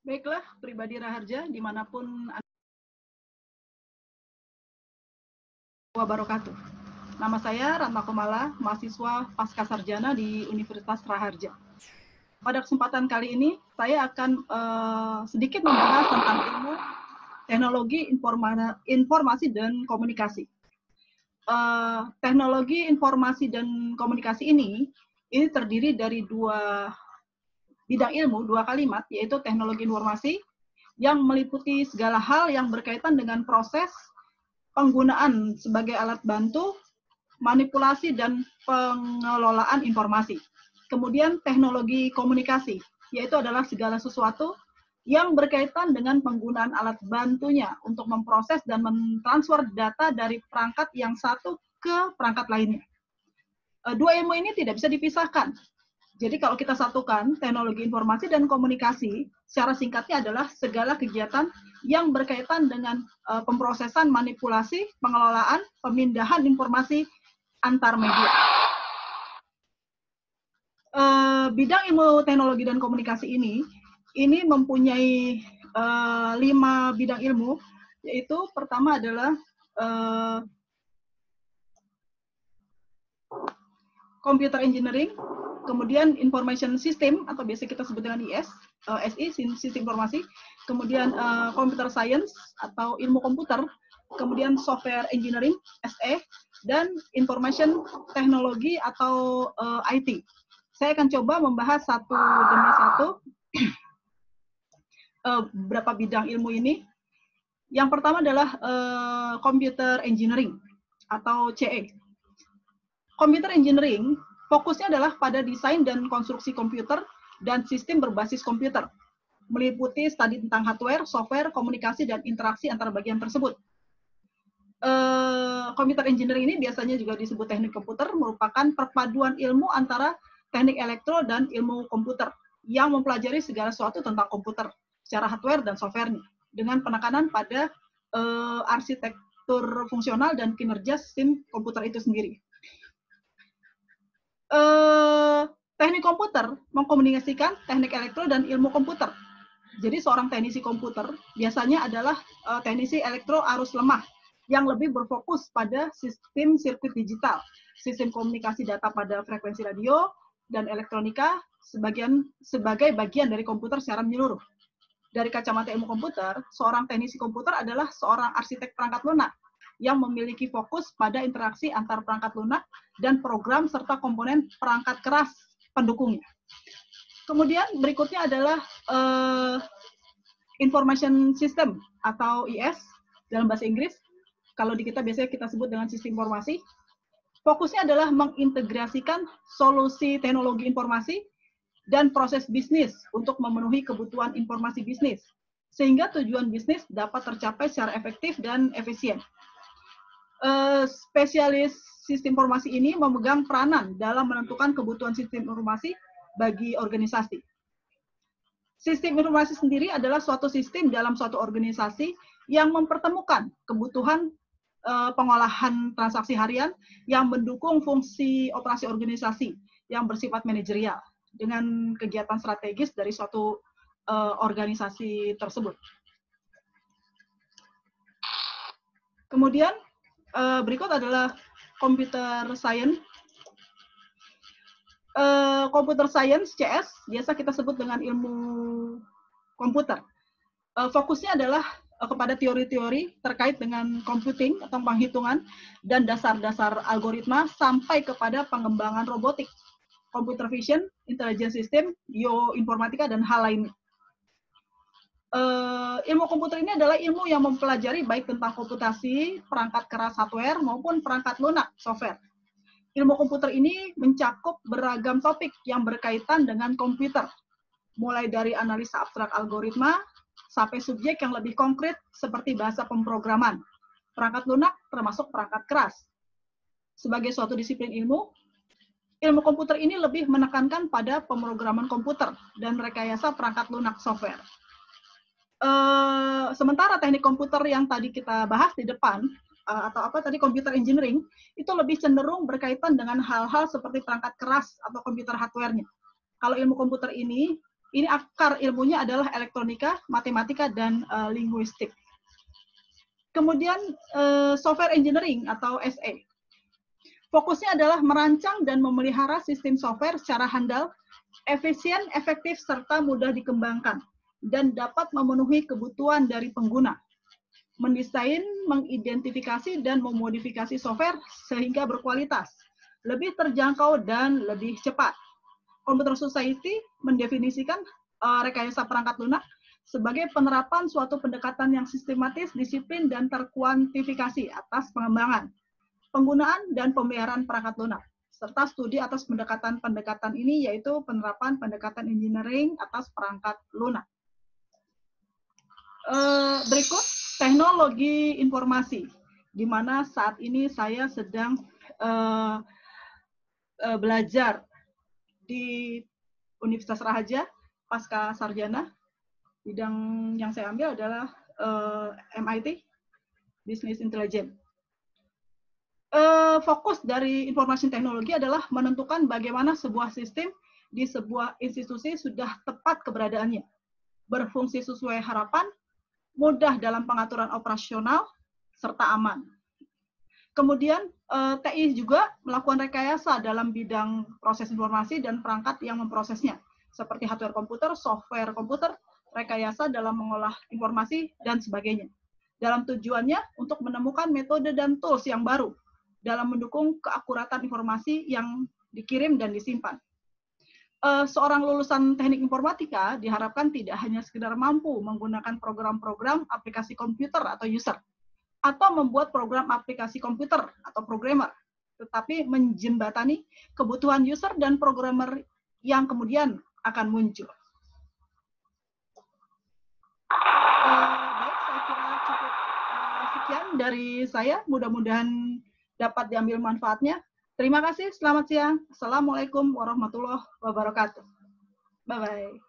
Baiklah, pribadi Raharja, dimanapun wabarakatuh. Nama saya Ratna Kumala, mahasiswa Pasca Sarjana di Universitas Raharja. Pada kesempatan kali ini, saya akan sedikit membahas tentang ilmu teknologi informasi dan komunikasi. Teknologi informasi dan komunikasi ini terdiri dari dua bidang ilmu, dua kalimat, yaitu teknologi informasi yang meliputi segala hal yang berkaitan dengan proses penggunaan sebagai alat bantu, manipulasi, dan pengelolaan informasi. Kemudian teknologi komunikasi, yaitu adalah segala sesuatu yang berkaitan dengan penggunaan alat bantunya untuk memproses dan mentransfer data dari perangkat yang satu ke perangkat lainnya. Dua ilmu ini tidak bisa dipisahkan. Jadi kalau kita satukan teknologi informasi dan komunikasi, secara singkatnya adalah segala kegiatan yang berkaitan dengan pemrosesan, manipulasi, pengelolaan, pemindahan informasi antar media. Bidang ilmu teknologi dan komunikasi ini mempunyai 5 bidang ilmu, yaitu pertama adalah computer engineering, kemudian information system atau biasa kita sebut dengan IS, SI, sistem informasi, kemudian computer science atau ilmu komputer, kemudian software engineering, SE, dan information technology atau IT. Saya akan coba membahas satu demi satu beberapa bidang ilmu ini. Yang pertama adalah computer engineering atau CE. Computer engineering fokusnya adalah pada desain dan konstruksi komputer dan sistem berbasis komputer, meliputi studi tentang hardware, software, komunikasi, dan interaksi antara bagian tersebut. Computer engineering ini biasanya juga disebut teknik komputer, merupakan perpaduan ilmu antara teknik elektro dan ilmu komputer yang mempelajari segala sesuatu tentang komputer secara hardware dan software-nya, dengan penekanan pada arsitektur fungsional dan kinerja sistem komputer itu sendiri. Teknik komputer mengkomunikasikan teknik elektro dan ilmu komputer. Jadi seorang teknisi komputer biasanya adalah teknisi elektro arus lemah yang lebih berfokus pada sistem sirkuit digital, sistem komunikasi data pada frekuensi radio dan elektronika sebagai bagian dari komputer secara menyeluruh. Dari kacamata ilmu komputer, seorang teknisi komputer adalah seorang arsitek perangkat lunak yang memiliki fokus pada interaksi antar perangkat lunak dan program serta komponen perangkat keras pendukungnya. Kemudian berikutnya adalah information system atau IS dalam bahasa Inggris. Kalau di kita biasanya kita sebut dengan sistem informasi. Fokusnya adalah mengintegrasikan solusi teknologi informasi dan proses bisnis untuk memenuhi kebutuhan informasi bisnis, sehingga tujuan bisnis dapat tercapai secara efektif dan efisien. Spesialis sistem informasi ini memegang peranan dalam menentukan kebutuhan sistem informasi bagi organisasi. Sistem informasi sendiri adalah suatu sistem dalam suatu organisasi yang mempertemukan kebutuhan pengolahan transaksi harian yang mendukung fungsi operasi organisasi yang bersifat manajerial dengan kegiatan strategis dari suatu organisasi tersebut. Kemudian berikut adalah computer science. Computer science CS biasa kita sebut dengan ilmu komputer. Fokusnya adalah kepada teori-teori terkait dengan computing atau penghitungan dan dasar-dasar algoritma sampai kepada pengembangan robotik, computer vision, intelligence system, bioinformatika, dan hal lainnya. Ilmu komputer ini adalah ilmu yang mempelajari baik tentang komputasi, perangkat keras hardware, maupun perangkat lunak software. Ilmu komputer ini mencakup beragam topik yang berkaitan dengan komputer, mulai dari analisa abstrak algoritma, sampai subjek yang lebih konkret seperti bahasa pemrograman, perangkat lunak termasuk perangkat keras. Sebagai suatu disiplin ilmu komputer ini lebih menekankan pada pemrograman komputer dan rekayasa perangkat lunak software. Sementara teknik komputer yang tadi kita bahas di depan, computer engineering, itu lebih cenderung berkaitan dengan hal-hal seperti perangkat keras atau komputer hardware-nya. Kalau ilmu komputer ini Ini akar ilmunya adalah elektronika, matematika, dan linguistik. Kemudian software engineering atau SE. Fokusnya adalah merancang dan memelihara sistem software secara handal, efisien, efektif, serta mudah dikembangkan, dan dapat memenuhi kebutuhan dari pengguna. Mendesain, mengidentifikasi, dan memodifikasi software sehingga berkualitas, lebih terjangkau, dan lebih cepat. Computer Society mendefinisikan rekayasa perangkat lunak sebagai penerapan suatu pendekatan yang sistematis, disiplin, dan terkuantifikasi atas pengembangan, penggunaan, dan pemeliharaan perangkat lunak, serta studi atas pendekatan-pendekatan ini, yaitu penerapan pendekatan engineering atas perangkat lunak. Berikut teknologi informasi, di mana saat ini saya sedang belajar di Universitas Rahaja, pasca sarjana. Bidang yang saya ambil adalah MIT, Business Intelligence. Fokus dari informasi teknologi adalah menentukan bagaimana sebuah sistem di sebuah institusi sudah tepat keberadaannya, berfungsi sesuai harapan, mudah dalam pengaturan operasional, serta aman. Kemudian TI juga melakukan rekayasa dalam bidang proses informasi dan perangkat yang memprosesnya, seperti hardware komputer, software komputer, rekayasa dalam mengolah informasi, dan sebagainya. Dalam tujuannya untuk menemukan metode dan tools yang baru dalam mendukung keakuratan informasi yang dikirim dan disimpan. Seorang lulusan teknik informatika diharapkan tidak hanya sekedar mampu menggunakan program-program aplikasi komputer atau user, atau membuat program aplikasi komputer atau programmer, tetapi menjembatani kebutuhan user dan programmer yang kemudian akan muncul. Baik, saya kira cukup sekian dari saya. Mudah-mudahan dapat diambil manfaatnya. Terima kasih, selamat siang. Assalamualaikum warahmatullahi wabarakatuh. Bye-bye.